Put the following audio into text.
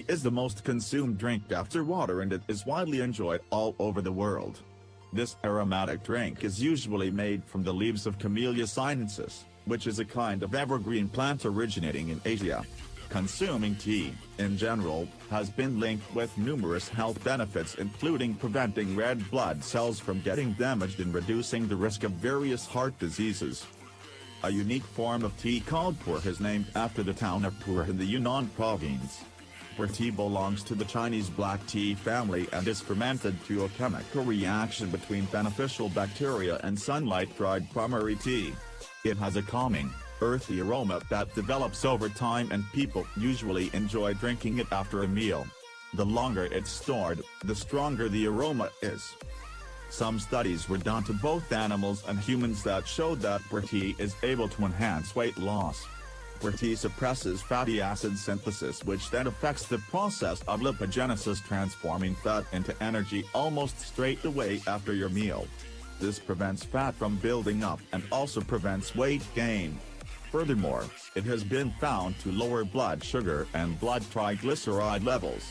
is the most consumed drink after water, and it is widely enjoyed all over the world. This aromatic drink is usually made from the leaves of Camellia sinensis, which is a kind of evergreen plant originating in Asia. Consuming tea, in general, has been linked with numerous health benefits, including preventing red blood cells from getting damaged and reducing the risk of various heart diseases. A unique form of tea called Puerh is named after the town of Puerh in the Yunnan province. Puerh tea belongs to the Chinese black tea family and is fermented through a chemical reaction between beneficial bacteria and sunlight-dried primary tea. It has a calming, earthy aroma that develops over time, and people usually enjoy drinking it after a meal. The longer it's stored, the stronger the aroma is. Some studies were done to both animals and humans that showed that Puerh tea is able to enhance weight loss. Puerh tea suppresses fatty acid synthesis, which then affects the process of lipogenesis, transforming fat into energy almost straight away after your meal. This prevents fat from building up and also prevents weight gain. Furthermore, it has been found to lower blood sugar and blood triglyceride levels.